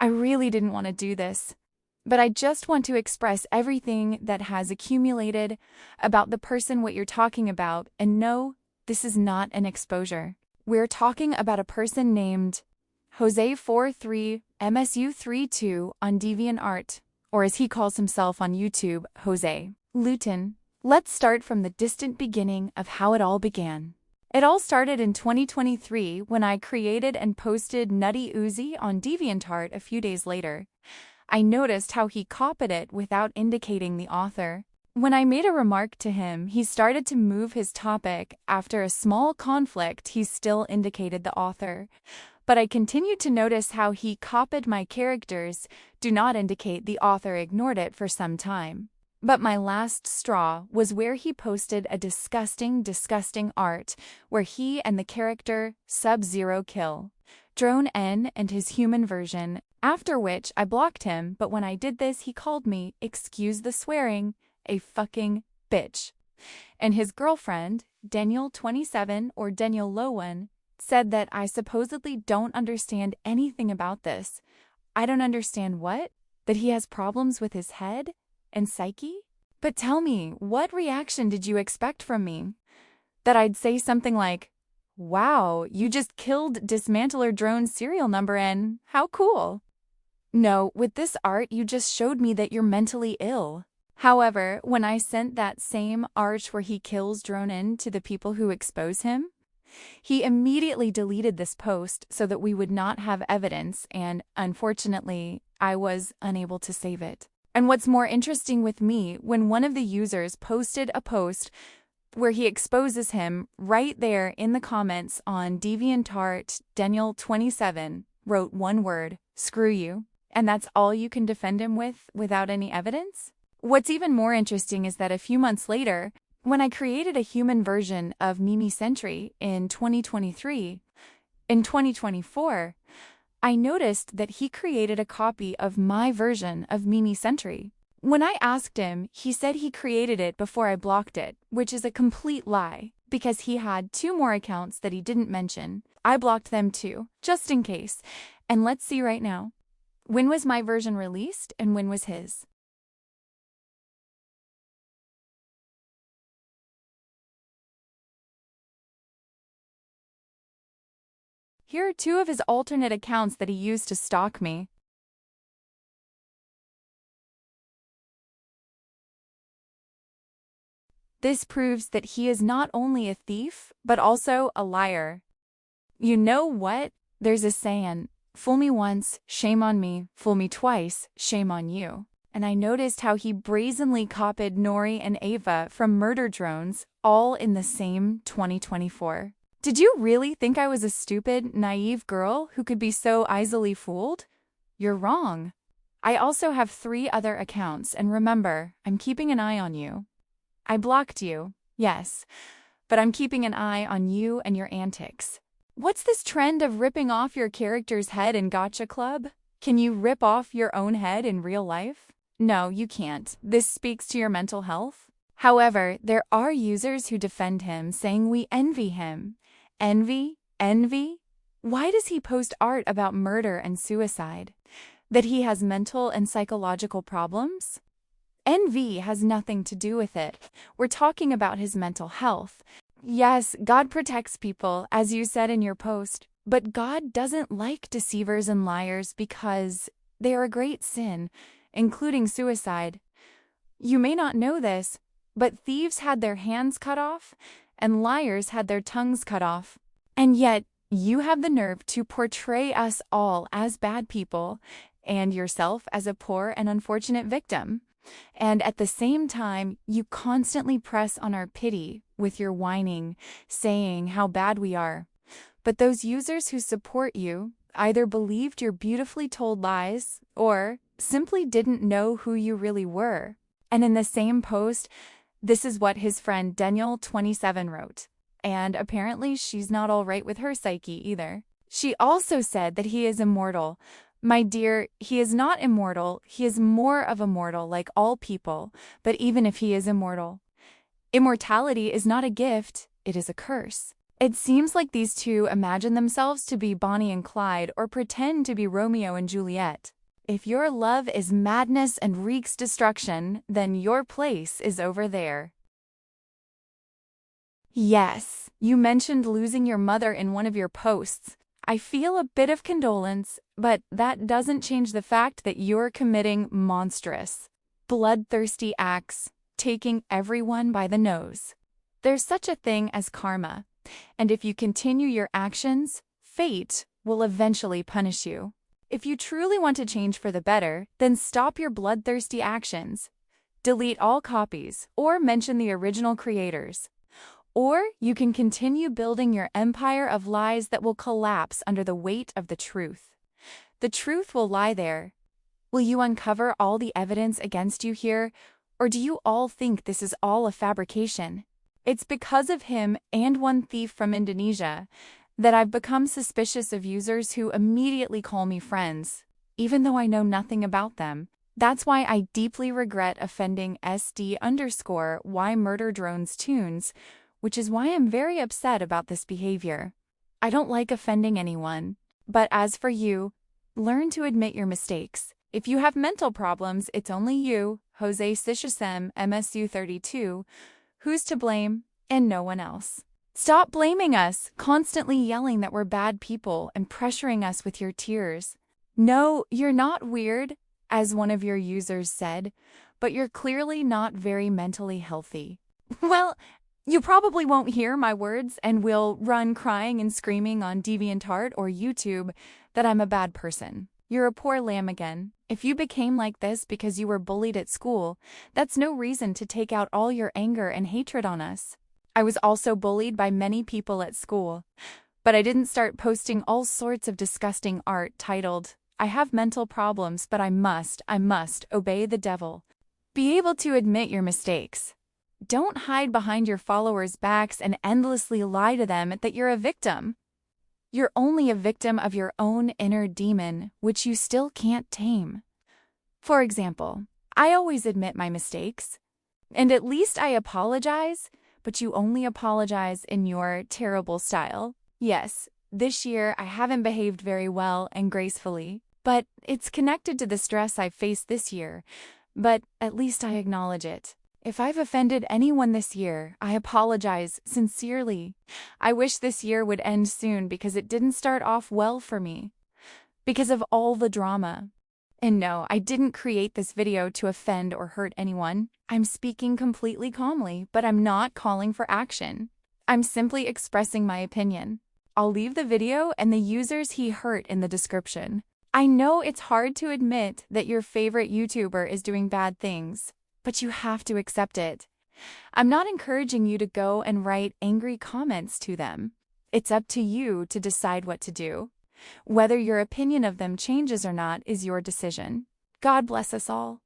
I really didn't want to do this, but I just want to express everything that has accumulated about the person what you're talking about, and no, this is not an exposure. We're talking about a person named Jose43msu32 on DeviantArt, or as he calls himself on YouTube, Jose. Luton. Let's start from the distant beginning of how it all began. It all started in 2023 when I created and posted Nutty Uzi on DeviantArt a few days later. I noticed how he copied it without indicating the author. When I made a remark to him, he started to move his topic. After a small conflict, he still indicated the author. But I continued to notice how he copied my characters, do not indicate the author, ignored it for some time. But my last straw was where he posted a disgusting art where he and the character Sub-Zero kill Drone N and his human version, after which I blocked him, but when I did this he called me, excuse the swearing, a fucking bitch. And his girlfriend, Daniel27 or Daniel Lowen, said that I supposedly don't understand anything about this. I don't understand what? That he has problems with his head and psyche? But tell me, what reaction did you expect from me? That I'd say something like, wow, you just killed Dismantler Drone serial number N, how cool. No, with this art you just showed me that you're mentally ill. However, when I sent that same art where he kills Drone N to the people who expose him, he immediately deleted this post so that we would not have evidence, and unfortunately, I was unable to save it. And what's more interesting with me, when one of the users posted a post where he exposes him right there in the comments on DeviantArt, Daniel27 wrote one word, screw you, and that's all you can defend him with without any evidence? What's even more interesting is that a few months later, when I created a human version of Mimi Sentry in 2023, in 2024, I noticed that he created a copy of my version of Mimi Sentry. When I asked him, he said he created it before I blocked it, which is a complete lie, because he had 2 more accounts that he didn't mention. I blocked them too, just in case. And let's see right now. When was my version released and when was his? Here are 2 of his alternate accounts that he used to stalk me. This proves that he is not only a thief, but also a liar. You know what? There's a saying, fool me once, shame on me, fool me twice, shame on you. And I noticed how he brazenly copied Nori and Ava from Murder Drones, all in the same 2024. Did you really think I was a stupid, naive girl who could be so easily fooled? You're wrong. I also have 3 other accounts, and remember, I'm keeping an eye on you. I blocked you, yes, but I'm keeping an eye on you and your antics. What's this trend of ripping off your character's head in Gacha Club? Can you rip off your own head in real life? No, you can't. This speaks to your mental health. However, there are users who defend him, saying we envy him. Envy? Envy? Why does he post art about murder and suicide? That he has mental and psychological problems? Envy has nothing to do with it. We're talking about his mental health. Yes, God protects people, as you said in your post, but God doesn't like deceivers and liars because they are a great sin, including suicide. You may not know this, but thieves had their hands cut off, and liars had their tongues cut off. And yet, you have the nerve to portray us all as bad people, and yourself as a poor and unfortunate victim. And at the same time, you constantly press on our pity with your whining, saying how bad we are. But those users who support you either believed your beautifully told lies or simply didn't know who you really were. And in the same post, this is what his friend Daniel27 wrote. And apparently she's not all right with her psyche either. She also said that he is immortal. My dear, he is not immortal. He is more of a mortal like all people. But even if he is immortal, immortality is not a gift, it is a curse. It seems like these two imagine themselves to be Bonnie and Clyde or pretend to be Romeo and Juliet. If your love is madness and wreaks destruction, then your place is over there. Yes, you mentioned losing your mother in one of your posts. I feel a bit of condolence, but that doesn't change the fact that you're committing monstrous, bloodthirsty acts, taking everyone by the nose. There's such a thing as karma, and if you continue your actions, fate will eventually punish you. If you truly want to change for the better, then stop your bloodthirsty actions. Delete all copies, or mention the original creators. Or you can continue building your empire of lies that will collapse under the weight of the truth. The truth will lie there. Will you uncover all the evidence against you here, or do you all think this is all a fabrication? It's because of him and one thief from Indonesia that I've become suspicious of users who immediately call me friends, even though I know nothing about them. That's why I deeply regret offending SD_Y_murderdrones, which is why I'm very upset about this behavior. I don't like offending anyone. But as for you, learn to admit your mistakes. If you have mental problems, it's only you, Jose42msu32, who's to blame, and no one else. Stop blaming us, constantly yelling that we're bad people and pressuring us with your tears. No, you're not weird, as one of your users said, but you're clearly not very mentally healthy. Well, you probably won't hear my words and will run crying and screaming on DeviantArt or YouTube that I'm a bad person. You're a poor lamb again. If you became like this because you were bullied at school, that's no reason to take out all your anger and hatred on us. I was also bullied by many people at school, but I didn't start posting all sorts of disgusting art titled, "I have mental problems, but I must obey the devil." Be able to admit your mistakes. Don't hide behind your followers' backs and endlessly lie to them that you're a victim. You're only a victim of your own inner demon, which you still can't tame. For example, I always admit my mistakes, and at least I apologize, but you only apologize in your terrible style. Yes, this year I haven't behaved very well and gracefully, but it's connected to the stress I've faced this year, but at least I acknowledge it. If I've offended anyone this year, I apologize sincerely. I wish this year would end soon because it didn't start off well for me, because of all the drama. And no, I didn't create this video to offend or hurt anyone. I'm speaking completely calmly, but I'm not calling for action. I'm simply expressing my opinion. I'll leave the video and the users he hurt in the description. I know it's hard to admit that your favorite YouTuber is doing bad things, but you have to accept it. I'm not encouraging you to go and write angry comments to them. It's up to you to decide what to do. Whether your opinion of them changes or not is your decision. God bless us all.